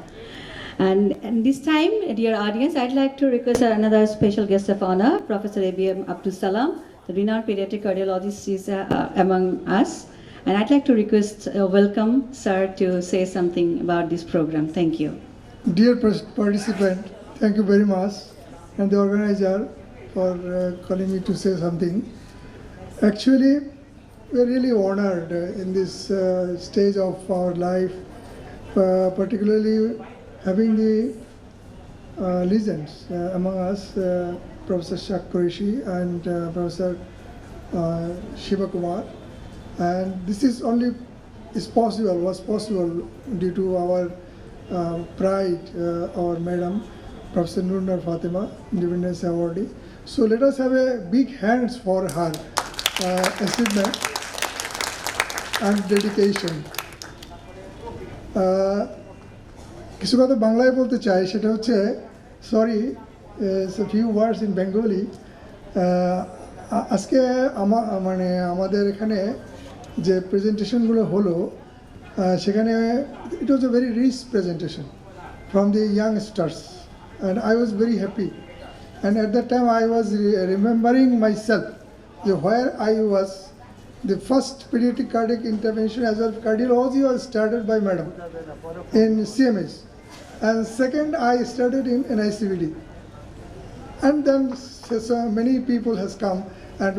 And this time, dear audience, I'd like to request another special guest of honor, Professor ABM Abdul Salam, the renowned pediatric cardiologist, is among us. And I'd like to request, welcome sir to say something about this program. Thank you. Dear participant, thank you very much, and the organizer for calling me to say something. Actually, we're really honored in this stage of our life, particularly having the legends among us, Professor Shak Qureshi and Professor Shiva Kumar. And this was possible due to our pride, our madam, Professor Nur Fatima, Independence Awardee. So let us have a big hands for her achievement and dedication. কিছু কথা বাংলায় বলতে চাই, সেটা হচ্ছে a few words in Bengali. আজকে আমাদের এখানে যে প্রেজেন্টেশনগুলো হলো, সেখানে it was a very rich presentation from the youngsters, and I was very happy. And at that time I was remembering myself where I was. The first pediatric cardiac intervention as well as cardiology was started by madam in CMS, and second I started in NICVD, and then so many people has come, and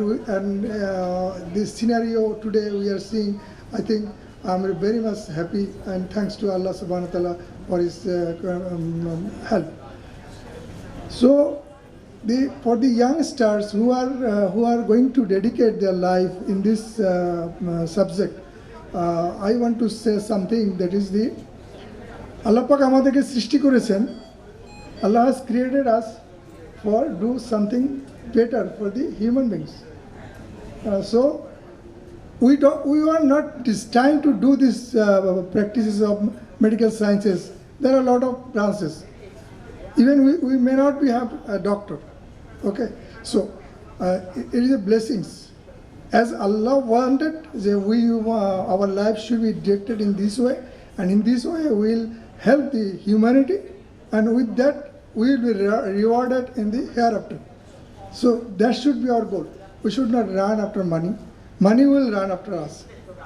this scenario today we are seeing. I think I'm very much happy, and thanks to Allah subhanahu wa ta'ala for his help. So for the youngsters who are going to dedicate their life in this subject, I want to say something, that is the Allah Pak amaderke srishti korechen. Allah has created us for do something better for the human beings. So we are not destined to do this practices of medical sciences. There are a lot of branches. Even we may not have a doctor. Okay, so it is a blessings. As Allah wanted, our life should be directed in this way, and in this way we will help the humanity, and with that we will be rewarded in the hereafter. So that should be our goal. We should not run after money. Money will run after us.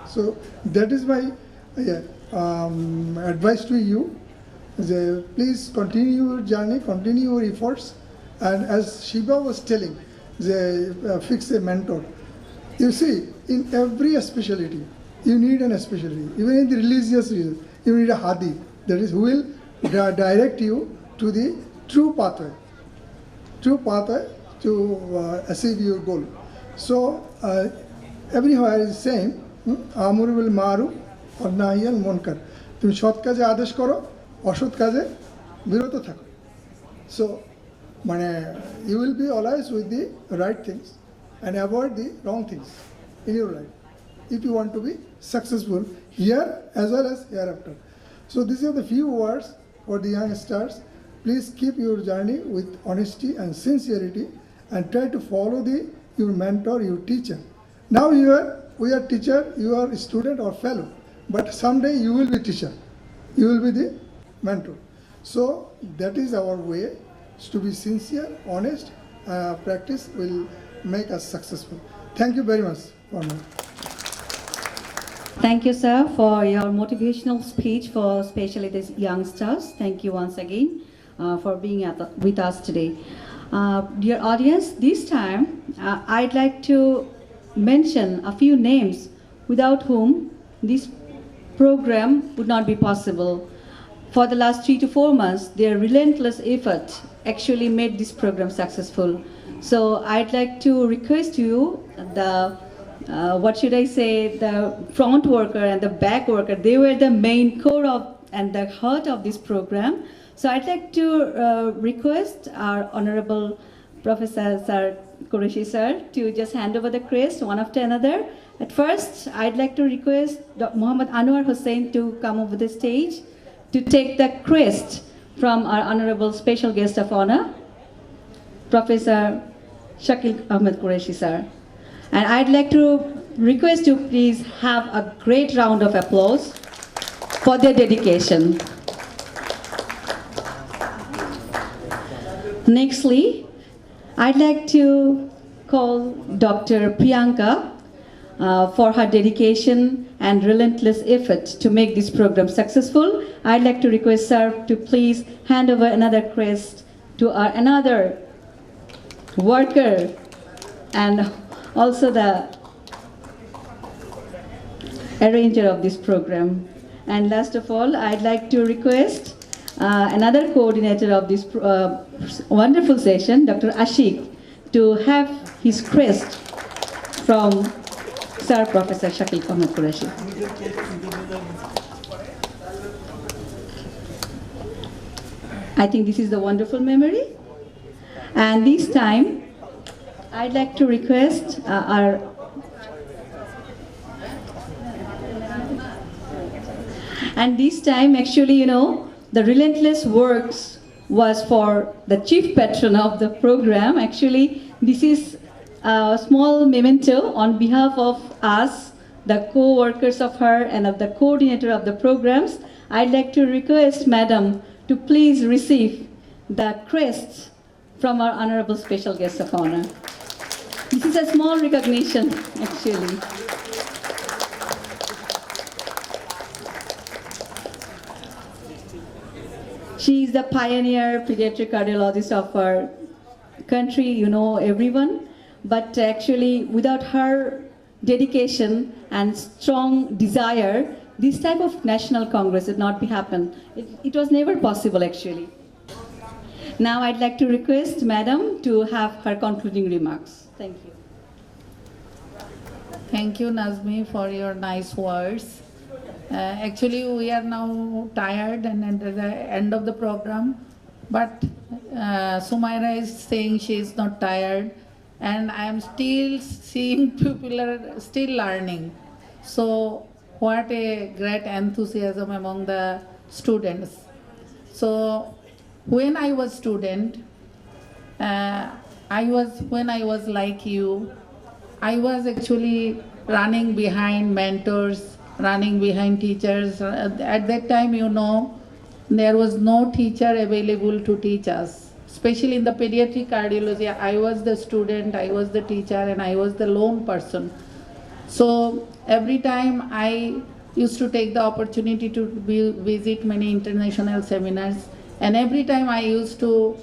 So that is my advice to you. Please continue your journey, continue your efforts, and as Shiva was telling, fix a mentor. You see, in every specialty, you need an specialty. Even in the religious reason, you need a hadi, that is, who will direct you to the true pathway to achieve your goal. So everywhere is same. Amur bil maru or nahi al munkar. তুমি সৎ কাজে আদেশ করো, অসৎ কাজে বিরত থাকো। So you will be always with the right things and avoid the wrong things in your life if you want to be successful here as well as hereafter. So these are the few words for the young stars. Please keep your journey with honesty and sincerity and try to follow your mentor, your teacher. Now we are teacher, you are student or fellow, but someday you will be teacher. You will be the mentor. So that is our way, to be sincere, honest. Practice will make us successful. Thank you very much for now. Thank you, sir, for your motivational speech for especially these youngsters. Thank you once again for being with us today. Dear audience, this time I'd like to mention a few names without whom this program would not be possible. For the last 3 to 4 months, their relentless effort actually made this program successful. So I'd like to request you, the front worker and the back worker, they were the main core and the heart of this program. So I'd like to request our Honorable Professor Sir Qureshi sir to just hand over the crest one after another. At first, I'd like to request Dr. Muhammad Anwar Hussain to come over the stage to take the crest from our Honorable Special Guest of Honor, Professor Shakil Ahmed Qureshi sir. And I'd like to request you please have a great round of applause for their dedication. Nextly, I'd like to call Dr. Priyanka for her dedication and relentless effort to make this program successful. I'd like to request sir to please hand over another crest to another worker and also the arranger of this program. And last of all, I'd like to request another coordinator of this wonderful session, Dr. Ashik, to have his crest from Sir Professor Shakil Ahmed Qureshi. I think this is the wonderful memory. And this time, I'd like to request and this time actually, the relentless works was for the chief patron of the program. Actually, this is a small memento on behalf of us, the co-workers of her and of the coordinator of the programs. I'd like to request Madam to please receive the crest from our Honorable Special Guest of Honor. This is a small recognition, actually. She is the pioneer pediatric cardiologist of our country, everyone. But actually, without her dedication and strong desire, this type of national congress would not be happen. It was never possible, actually. Now I'd like to request Madam to have her concluding remarks. Thank you. Thank you, Nazmi, for your nice words. Actually, we are now tired and at the end of the program, but Sumaira is saying she is not tired, and I am still seeing people are still learning. So what a great enthusiasm among the students. So when I was student, when I was like you, I was actually running behind mentors, running behind teachers. At that time, there was no teacher available to teach us. Especially in the pediatric cardiology, I was the student, I was the teacher, and I was the lone person. So every time I used to take the opportunity to visit many international seminars, and every time I used to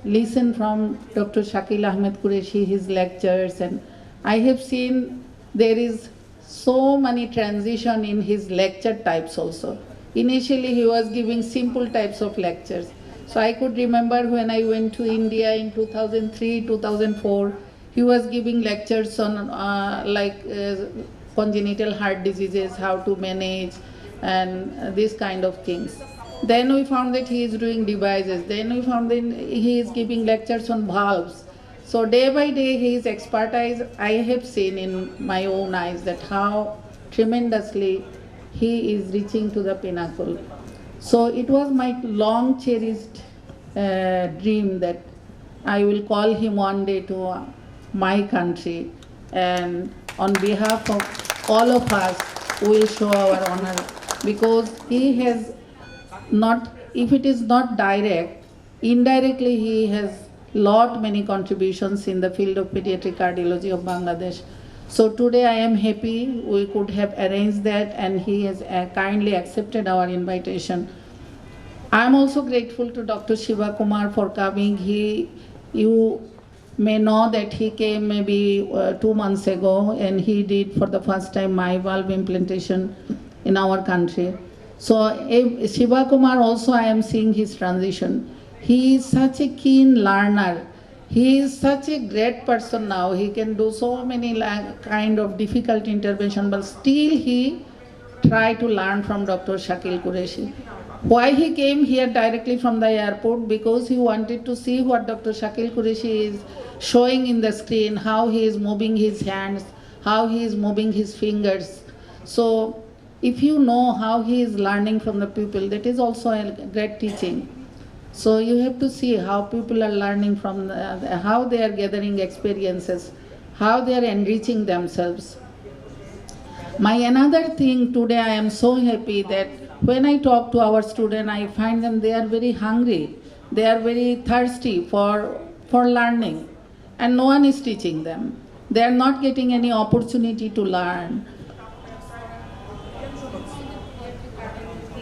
listen from Dr. Shakil Ahmed Qureshi, his lectures, and I have seen there is so many transition in his lecture types also. Initially he was giving simple types of lectures. So I could remember when I went to India in 2003, 2004, he was giving lectures on congenital heart diseases, how to manage, and these kind of things. Then we found that he is doing devices. Then we found that he is giving lectures on valves. So day by day his expertise I have seen in my own eyes, that how tremendously he is reaching to the pinnacle. So it was my long cherished dream that I will call him one day to my country, and on behalf of all of us we will show our honor, because he has not, if it is not direct, indirectly he has many contributions in the field of pediatric cardiology of Bangladesh. So today I am happy we could have arranged that, and he has kindly accepted our invitation. I am also grateful to Dr. Shiva Kumar for coming. You may know that he came maybe 2 months ago, and he did for the first time my valve implantation in our country. So Shiva Kumar also, I am seeing his transition. He is such a keen learner. He is such a great person now. He can do so many kind of difficult intervention, but still he tried to learn from Dr. Shakil Qureshi. Why he came here directly from the airport? Because he wanted to see what Dr. Shakil Qureshi is showing in the screen, how he is moving his hands, how he is moving his fingers. So if you know how he is learning from the pupil, that is also a great teaching. So you have to see how people are learning from, how they are gathering experiences, how they are enriching themselves. My another thing today, I am so happy that when I talk to our students, I find them, they are very hungry. They are very thirsty for learning, and no one is teaching them. They are not getting any opportunity to learn.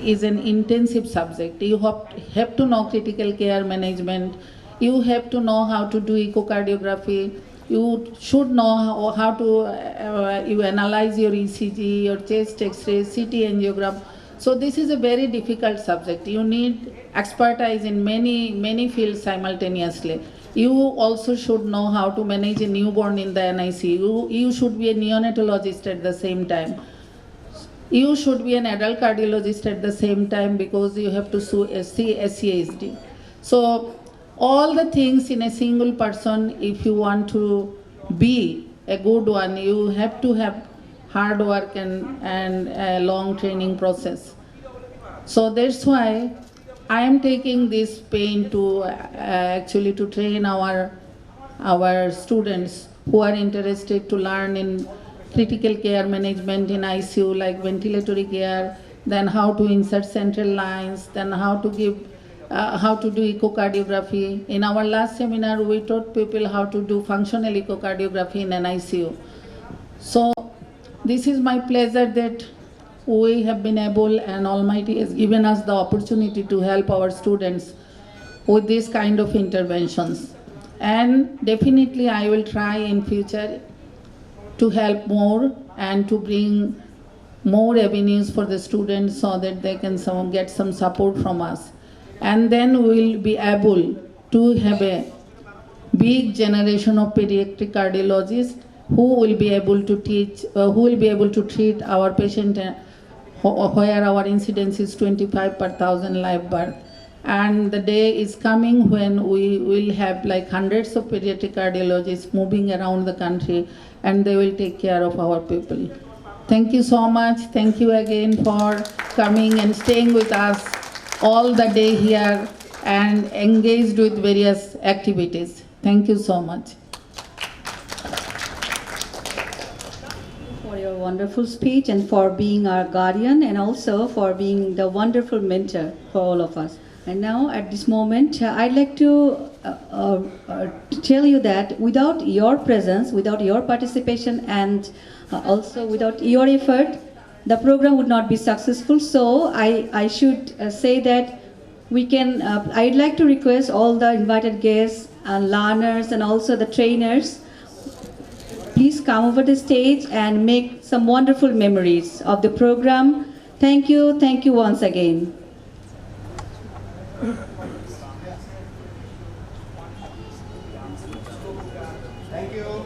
Is an intensive subject. You have to know critical care management. You have to know how to do echocardiography. You should know how to you analyze your ECG, your chest X-ray, CT angiogram. So this is a very difficult subject. You need expertise in many fields simultaneously. You also should know how to manage a newborn in the NICU. You should be a neonatologist at the same time. You should be an adult cardiologist at the same time, because you have to see SCASD. So all the things in a single person, if you want to be a good one, you have to have hard work and a long training process. So that's why I am taking this pain to actually to train our students who are interested to learn in critical care management in ICU, like ventilatory care, then how to insert central lines, then how to give, how to do echocardiography. In our last seminar, we taught people how to do functional echocardiography in an ICU. So this is my pleasure that we have been able, and Almighty has given us the opportunity to help our students with this kind of interventions. And definitely I will try in future to help more and to bring more avenues for the students so that they can get some support from us. And then we will be able to have a big generation of pediatric cardiologists who will be able to teach, who will be able to treat our patient where our incidence is 25 per 1,000 live birth. And the day is coming when we will have like hundreds of pediatric cardiologists moving around the country, and they will take care of our people. Thank you so much. Thank you again for coming and staying with us all the day here and engaged with various activities. Thank you so much. For your wonderful speech and for being our guardian, and also for being the wonderful mentor for all of us. And now, at this moment, I'd like to tell you that without your presence, without your participation, and also without your effort, the program would not be successful. So I should say that we can. I'd like to request all the invited guests and learners and also the trainers. Please come over the stage and make some wonderful memories of the program. Thank you once again. Thank you.